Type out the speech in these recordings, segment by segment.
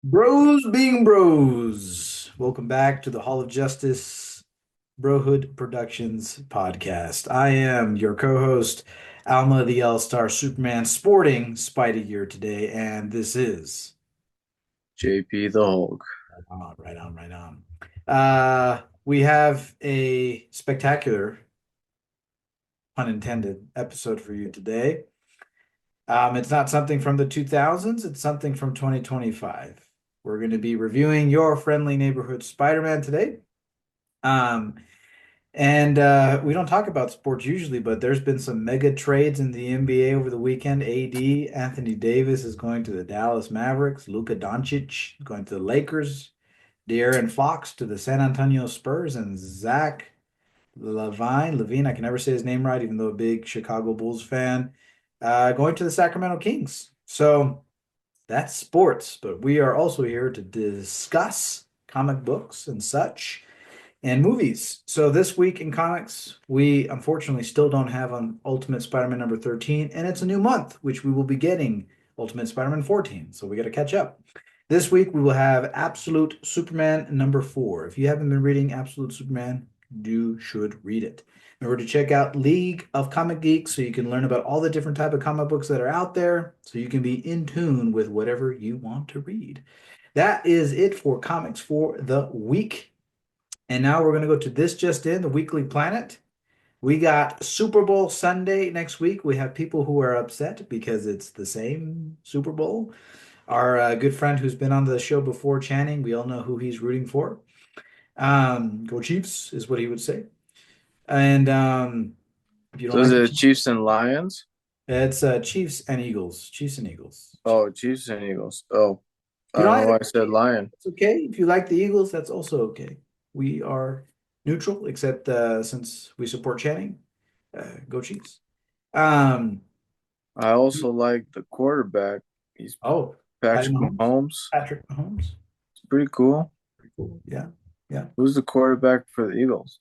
Bros being bros. Welcome back to the Hall of Justice Brohood Productions podcast. I am your co-host, Alma the L-Star Superman, sporting Spidey gear today, and this is JP the Hulk. right on. We have a spectacular, pun intended, episode for you today. It's not something from the 2000s, it's something from 2025. We're going to be reviewing Your Friendly Neighborhood Spider-Man today. Um, and we don't talk about sports usually, but there's been some mega trades in the NBA over the weekend. AD, Anthony Davis is going to the Dallas Mavericks, Luka Doncic going to the Lakers, De'Aaron Fox to the San Antonio Spurs, and Zach Levine, I can never say his name right, even though a big Chicago Bulls fan, going to the Sacramento Kings. So that's sports, but we are also here to discuss comic books and such and movies. So this week in comics, we unfortunately still don't have an Ultimate Spider-Man number 13, and it's a new month, which we will be getting Ultimate Spider-Man 14. So we got to catch up. This week we will have Absolute Superman number 4. If you haven't been reading Absolute Superman, you should read it. Remember to check out League of Comic Geeks so you can learn about all the different type of comic books that are out there so you can be in tune with whatever you want to read. That is it for comics for the week. And now we're going to go to This Just In, the Weekly Planet. We got Super Bowl Sunday next week. We have people who are upset because it's the same Super Bowl. Our good friend who's been on the show before, Channing, we all know who he's rooting for. Go Chiefs is what he would say. And if you don't So is like the it Chiefs, Chiefs and Lions? it's Chiefs and Eagles. Chiefs and Eagles. Oh, Chiefs and Eagles. Oh, If I you don't don't like know the why I said Chiefs, Lion. it's okay. If you like the Eagles, that's also okay. We are neutral, except since we support Channing. Go Chiefs. Um, I also like the quarterback. He's oh, Patty Patrick Mahomes. Mahomes. Patrick Mahomes. It's pretty cool. Pretty cool. Yeah. Yeah. Who's the quarterback for the Eagles?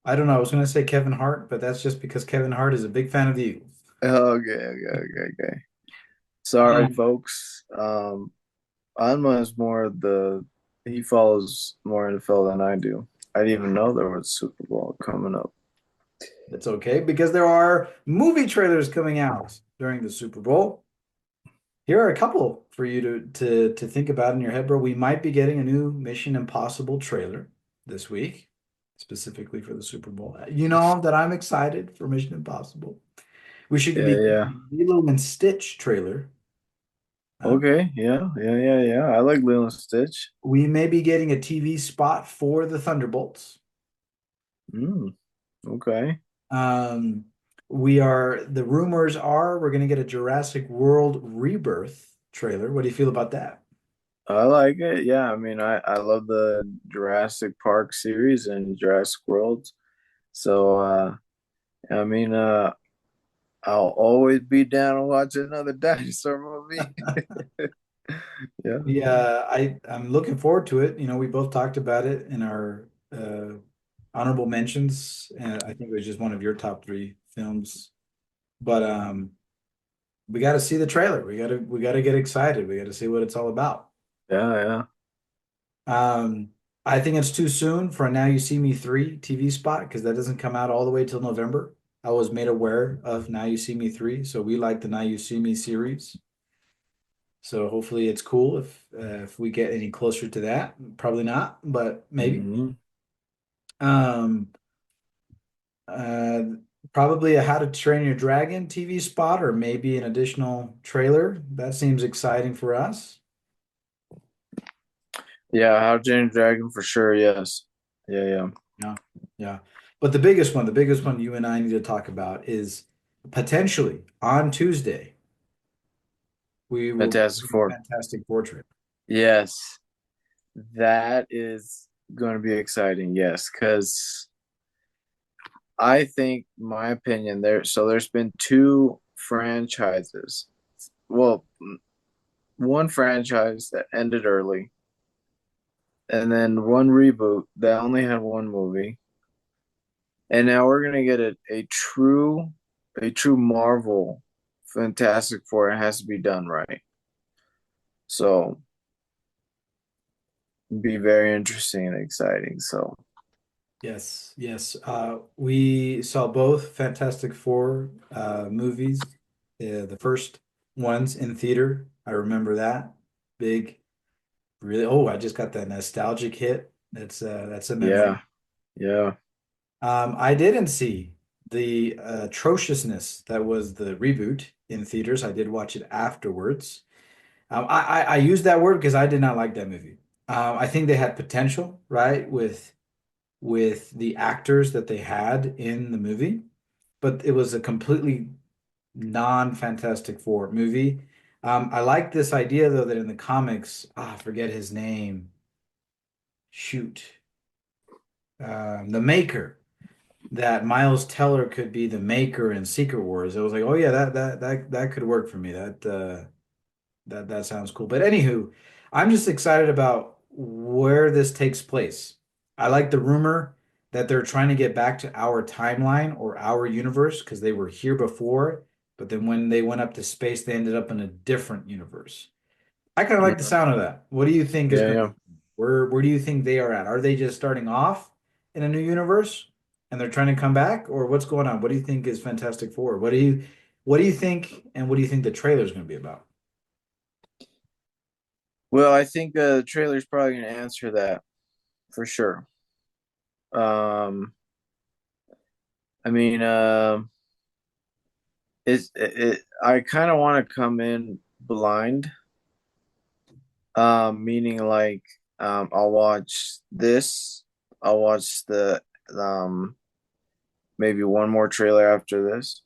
I don't know. I was going to say Kevin Hart, but that's just because Kevin Hart is a big fan of the Eagles. Okay. Sorry, Um, folks. Anma is more the he follows more NFL than I do. I didn't even know there was Super Bowl coming up. it's okay because there are movie trailers coming out during the Super Bowl. Here are a couple for you to think about in your head, bro. We might be getting a new Mission Impossible trailer this week, specifically for the Super Bowl. You know that I'm excited for Mission Impossible. We should be Yeah, getting yeah. a Lilo and Stitch trailer. Huh? Okay, yeah. I like Lilo and Stitch. We may be getting a TV spot for the Thunderbolts. Mm, okay. Um, the rumors are we're going to get a Jurassic World Rebirth trailer. What do you feel about that? I like it. Yeah, I mean, I love the Jurassic Park series and Jurassic World. So, I mean, I'll always be down to watch another dinosaur movie. Yeah. Yeah, I'm looking forward to it. We both talked about it in our honorable mentions, and I think it was just one of your top three films. But we got to see the trailer. We got to get excited. We got to see what it's all about. Yeah. Um, I think it's too soon for a Now You See Me 3 TV spot because that doesn't come out all the way till November. I was made aware of Now You See Me 3, so we like the Now You See Me series. So hopefully it's cool if we get any closer to that. Probably not, but maybe. Hmm. Um, uh, Probably a How to Train Your Dragon TV spot or maybe an additional trailer. That seems exciting for us. Yeah, How to Train Your Dragon for sure. Yes. Yeah. Yeah, yeah. But the biggest one you and I need to talk about is potentially on Tuesday, we will be Fantastic getting Four. Fantastic Portrait. Yes, that is going to be exciting. Yes, because I think, my opinion, there's been two franchises. Well, one franchise that ended early, and then one reboot that only had one movie, and now we're gonna get a true Marvel Fantastic Four. It has to be done right. So be very interesting and exciting. So Yes, yes. We saw both Fantastic Four movies, the first ones in theater. I remember that. Big, really. Oh, I just got that nostalgic hit. That's a memory. yeah, yeah. I didn't see the atrociousness that was the reboot in theaters. I did watch it afterwards. I use that word because I did not like that movie. I think they had potential, right, with the actors that they had in the movie, but it was a completely non-Fantastic Four movie. I like this idea though that in the comics, I forget his name. Shoot, the Maker. That Miles Teller could be the Maker in Secret Wars. I was like, oh yeah, that could work for me. That sounds cool. But anywho, I'm just excited about where this takes place. I like the rumor that they're trying to get back to our timeline or our universe because they were here before, but then when they went up to space, they ended up in a different universe. I kind of like the Mhm. sound of that. What do you think is Yeah, going yeah. where do you think they are at? Are they just starting off in a new universe and they're trying to come back, or what's going on? What do you think is Fantastic Four? What do you think and what do you think the trailer is going to be about? Well, I think the trailer's probably gonna answer that for sure. Um, I mean, I kind of want to come in blind, meaning like, I'll watch this, I'll watch the um maybe one more trailer after this.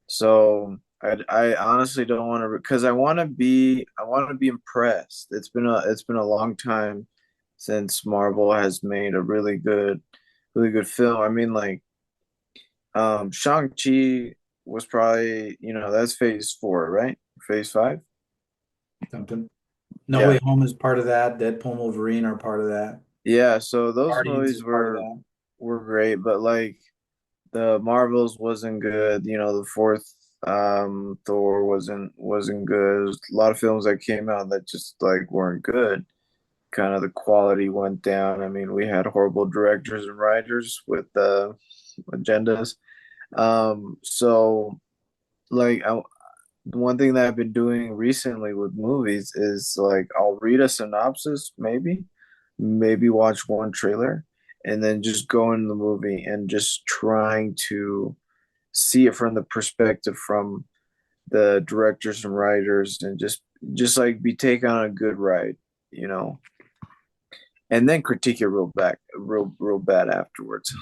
So I honestly don't want to because I want to be impressed. It's been a long time since Marvel has made a really good film. I mean, like, Shang-Chi was probably, that's phase four, right? Phase five? Something. No Yeah. Way Home is part of that. Deadpool and Wolverine are part of that. Yeah, so those Guardians is movies part of were that. were great, but like the Marvels wasn't good. The fourth Thor wasn't good. There's a lot of films that came out that just like weren't good. Kind of the quality went down. I mean, we had horrible directors and writers with agendas. So like one thing that I've been doing recently with movies is like I'll read a synopsis, maybe watch one trailer, and then just go in the movie and just trying to see it from the perspective from the directors and writers, and just like be taken on a good ride, you know, and then critique it real bad afterwards.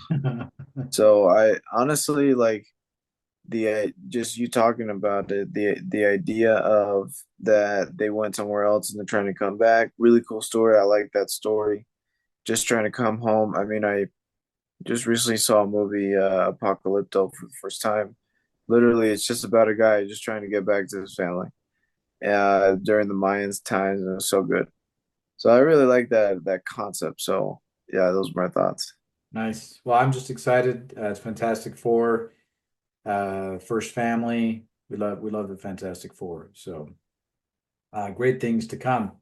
So I honestly like just you talking about it, the idea of that they went somewhere else and they're trying to come back. Really cool story. I like that story. Just trying to come home. I mean, I just recently saw a movie, Apocalypto, for the first time. Literally, it's just about a guy just trying to get back to his family during the Mayans times, and it was so good. So I really like that concept. So yeah, those are my thoughts. Nice. Well, I'm just excited. It's Fantastic Four, first family. We love the Fantastic Four. So great things to come.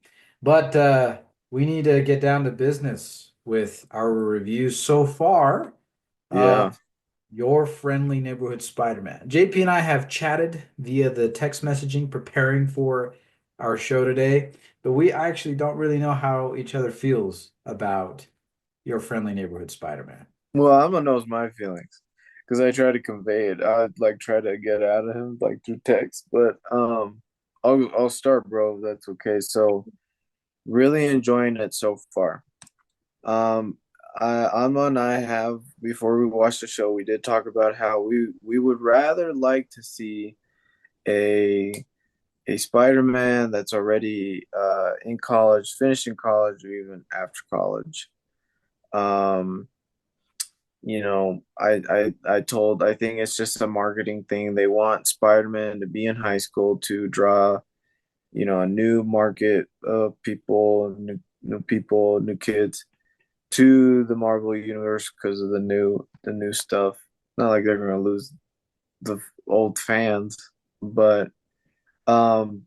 But we need to get down to business with our reviews so far of Yeah. Your Friendly Neighborhood Spider-Man. JP and I have chatted via the text messaging preparing for our show today, but we actually don't really know how each other feels about Your Friendly Neighborhood Spider-Man. Well, Alma knows my feelings because I try to convey it. I like try to get out of him like through text, but I'll start, bro. If that's okay. So really enjoying it so far. Um, Alma and I have before we watched the show, we did talk about how we would rather like to see a a Spider-Man that's already in college, finishing college, or even after college. Um, I think it's just a marketing thing. They want Spider-Man to be in high school to draw, a new market of people, new kids to the Marvel universe because of the new stuff. Not like they're gonna lose the old fans, but um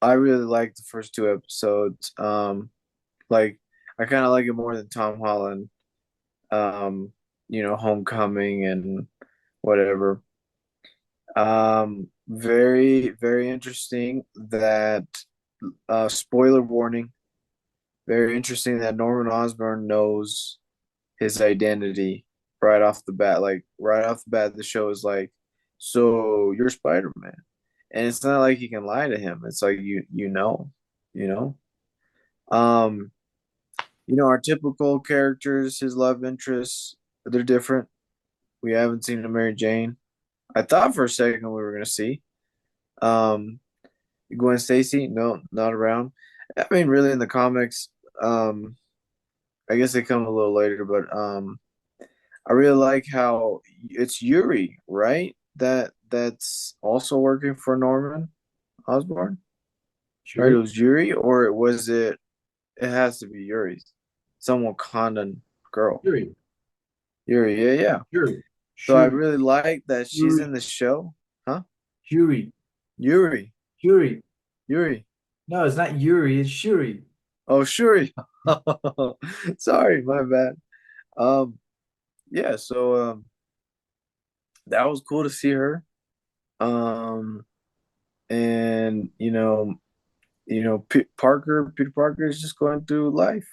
I really like the first two episodes. Like I kind of like it more than Tom Holland. Um, Homecoming and whatever. Very, very interesting that spoiler warning. Very interesting that Norman Osborn knows his identity right off the bat. Like right off the bat, the show is like, so you're Spider-Man. And it's not like you can lie to him. It's like you know. Um, our typical characters, his love interests, they're different. We haven't seen a Mary Jane. I thought for a second we were gonna see. Um, Gwen Stacy, no, not around. I mean, really in the comics, um, I guess they come a little later, but I really like how it's Yuri, right? That's also working for Norman Osborn, right? It Shuri, was Yuri, or was it? It has to be Yuri, some Wakandan girl. Shuri, Yuri, yeah, yeah. Shuri, So I Shuri, really like that she's Shuri, in the show, huh? Shuri, Yuri, Shuri. Yuri. No, it's not Yuri, it's Shuri. Oh, Shuri. Sorry, my bad. Um, yeah. So that was cool to see her. Um, and Peter Parker is just going through life.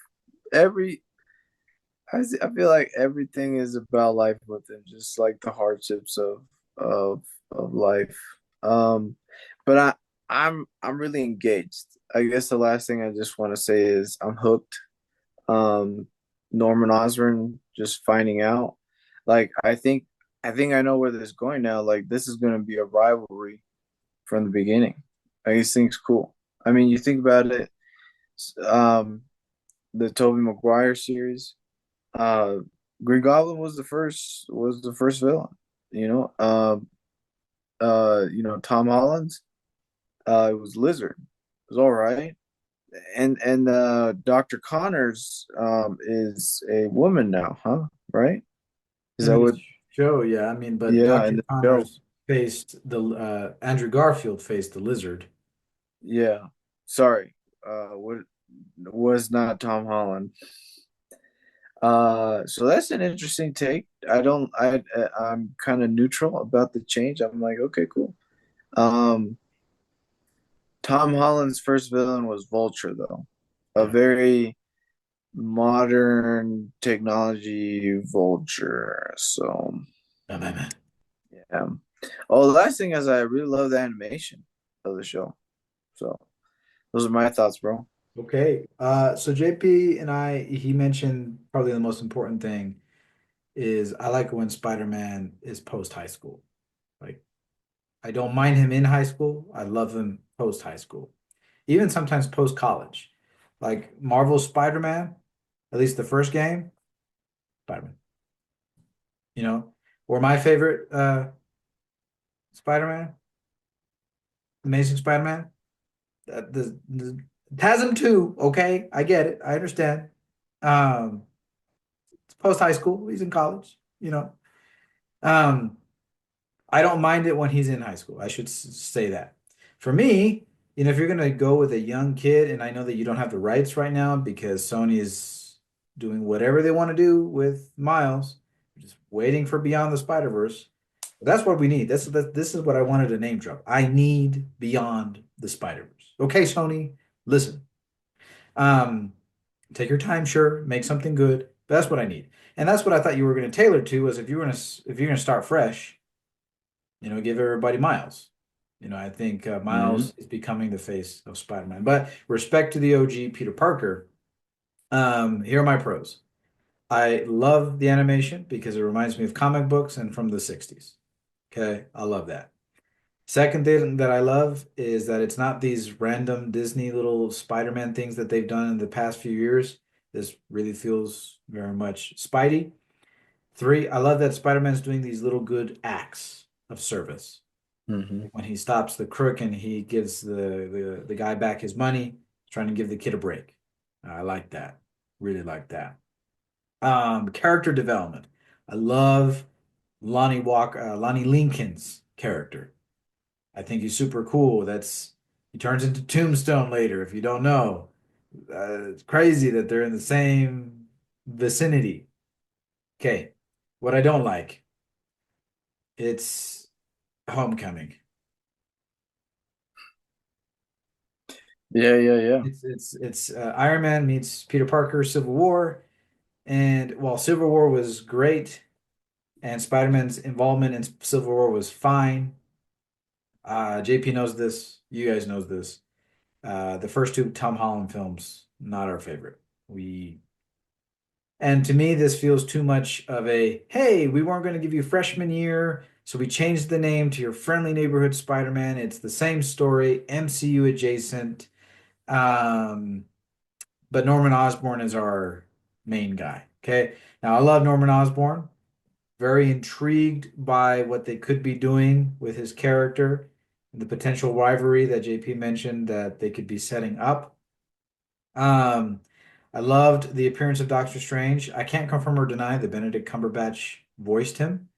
Every I feel like everything is about life with him, just like the hardships of of life. Um, but I'm really engaged. I guess the last thing I just want to say is I'm hooked. Um, Norman Osborn just finding out. Like I think I know where this is going now. Like this is going to be a rivalry from the beginning. I just think it's cool. I mean, you think about it. Um, the Tobey Maguire series. Uh, Green Goblin was the first villain. You know. Tom Holland's. It was Lizard. It was all right. And Dr. Connors is a woman now, huh? Right? Is In that the what? show, yeah, I mean, but Yeah, in Dr. the show. Connors faced the Andrew Garfield faced the lizard. Yeah. Sorry. What was not Tom Holland. So that's an interesting take. I'm kind of neutral about the change. I'm like, okay, cool. Um, Tom Holland's first villain was Vulture, though, a Yeah. very modern technology Vulture. So Batman. yeah. Oh, the last thing is I really love the animation of the show. So those are my thoughts, bro. Okay. So JP and he mentioned probably the most important thing is I like when Spider-Man is post high school. Like I don't mind him in high school. I love him post high school. Even sometimes post college. Like Marvel's Spider-Man, at least the first game, Spider-Man. You know, or my favorite Spider-Man, Amazing Spider-Man. The it has him too, okay? I get it. I understand. Um, it's post high school. He's in college, you know. Um, I don't mind it when he's in high school. I should say that. For me, if you're gonna go with a young kid, and I know that you don't have the rights right now because Sony is doing whatever they want to do with Miles, just waiting for Beyond the Spider-Verse. That's what we need. This is what I wanted to name drop. I need Beyond the Spider-Verse. Okay, Sony, listen. Um, take your time, sure, make something good. But that's what I need. And that's what I thought you were going to tailor to was if you're going to start fresh, give everybody Miles. I think Hmm. Miles is becoming the face of Spider-Man. But respect to the OG Peter Parker. Here are my pros. I love the animation because it reminds me of comic books and from the 60s. Okay, I love that. Second thing that I love is that it's not these random Disney little Spider-Man things that they've done in the past few years. This really feels very much Spidey. Three, I love that Spider-Man's doing these little good acts of service. Hmm. When he stops the crook and he gives the guy back his money, trying to give the kid a break. I like that. Really like that. Character development. I love Lonnie Lincoln's character. I think he's super cool. That's, He turns into Tombstone later, if you don't know. It's crazy that they're in the same vicinity. Okay, what I don't like, it's Homecoming. Yeah, yeah, yeah. It's Iron Man meets Peter Parker, Civil War, and while Civil War was great and Spider-Man's involvement in Civil War was fine, JP knows this, you guys knows this. The first two Tom Holland films, not our favorite. We And to me, this feels too much of a, hey, we weren't going to give you freshman year, so we changed the name to your friendly neighborhood Spider-Man. It's the same story, MCU adjacent. Um, but Norman Osborn is our main guy. Okay. Now I love Norman Osborn. Very intrigued by what they could be doing with his character and the potential rivalry that JP mentioned that they could be setting up. Um, I loved the appearance of Doctor Strange. I can't confirm or deny that Benedict Cumberbatch voiced him,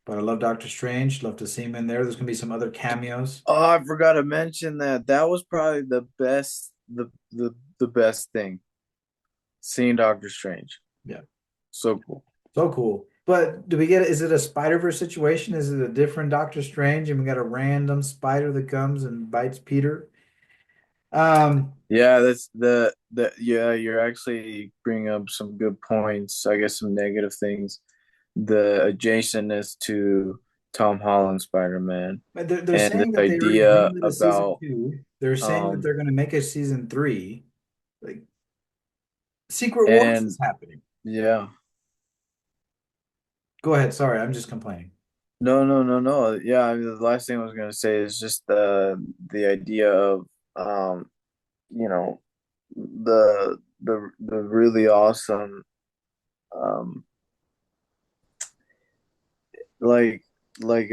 but I love Doctor Strange. Love to see him in there. There's gonna be some other cameos. Oh, I forgot to mention that. That was probably the best thing. Seeing Doctor Strange. Yeah, So cool. so cool. But do we get it? Is it a Spider-Verse situation? Is it a different Doctor Strange and we got a random spider that comes and bites Peter? Um, Yeah, that's the yeah, you're actually bringing up some good points. I guess some negative things. The adjacentness to Tom Holland Spider-Man but they're and saying this that they already idea greenlit a season about two. They're saying that um they're gonna make a season three. Like Secret Wars and is happening. yeah. Go ahead. Sorry, I'm just complaining. No, no, no, no. Yeah, I mean, the last thing I was gonna say is just the idea of um, you know, the really awesome um like like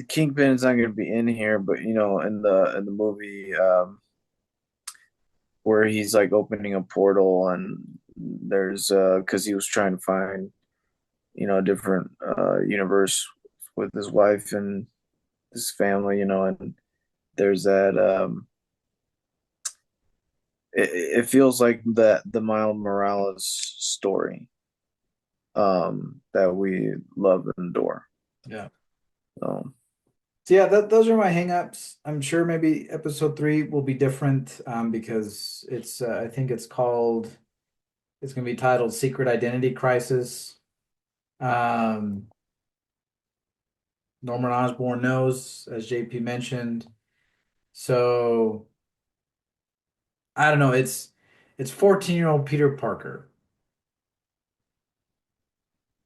Kingpin's not gonna be in here, but in the movie where he's like opening a portal and there's because he was trying to find a different universe with his wife and his family, and there's that it feels like that the Miles Morales story that we love and adore. Yeah. So So yeah, those are my hangups. I'm sure maybe episode three will be different because I think it's gonna be titled Secret Identity Crisis. Um, Norman Osborn knows, as JP mentioned. So I don't know. It's 14-year-old Peter Parker,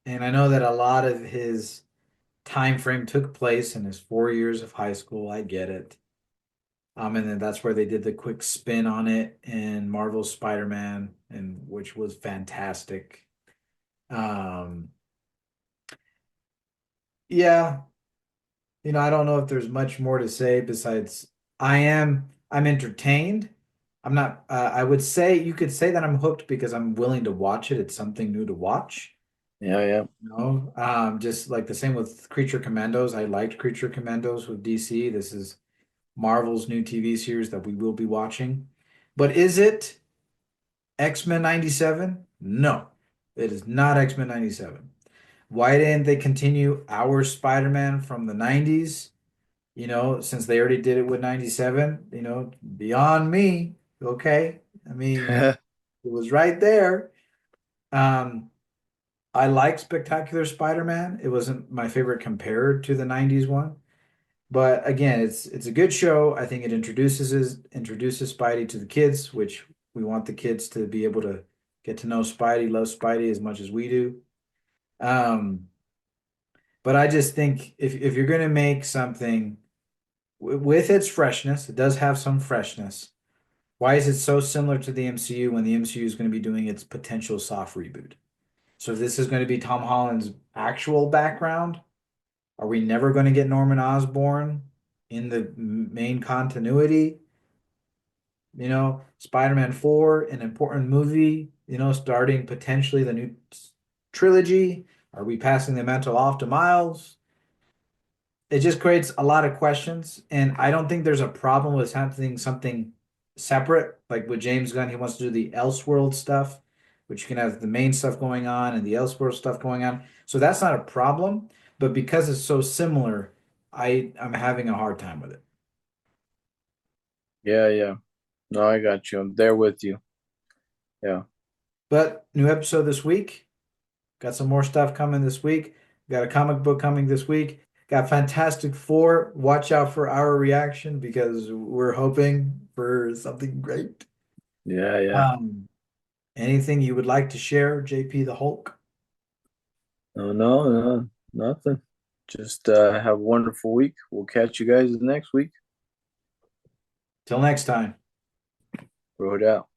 and I know that a lot of his time frame took place in his 4 years of high school. I get it. And then that's where they did the quick spin on it in Marvel's Spider-Man, and which was fantastic. Um, yeah, I don't know if there's much more to say besides I'm entertained. I'm not I would say you could say that I'm hooked because I'm willing to watch it. It's something new to watch. yeah, yeah. Just like the same with Creature Commandos. I liked Creature Commandos with DC. This is Marvel's new TV series that we will be watching. But is it X-Men 97? No, it is not X-Men 97. Why didn't they continue our Spider-Man from the 90s? Since they already did it with 97, beyond me. Okay. I mean, it was right there. Um, I like Spectacular Spider-Man. It wasn't my favorite compared to the 90s one. But again, it's a good show. I think it introduces Spidey to the kids, which we want the kids to be able to get to know Spidey, love Spidey as much as we do. Um, but I just think if you're going to make something with its freshness, it does have some freshness. Why is it so similar to the MCU when the MCU is going to be doing its potential soft reboot? So if this is going to be Tom Holland's actual background, are we never going to get Norman Osborn in the main continuity? Spider-Man 4, an important movie, starting potentially the new trilogy. Are we passing the mantle off to Miles? it just creates a lot of questions, and I don't think there's a problem with having something separate. Like with James Gunn, he wants to do the Elseworld stuff, which you can have the main stuff going on and the Elseworld stuff going on. So that's not a problem. But because it's so similar, I'm having a hard time with it. Yeah, yeah. No, I got you. I'm there with you. Yeah. But new episode this week. Got some more stuff coming this week. Got a comic book coming this week. Got Fantastic Four. Watch out for our reaction because we're hoping for something great. Yeah, yeah. Um, Anything you would like to share, JP the Hulk? No, no, no, nothing. Just have a wonderful week. We'll catch you guys next week. Till next time. Throw it out.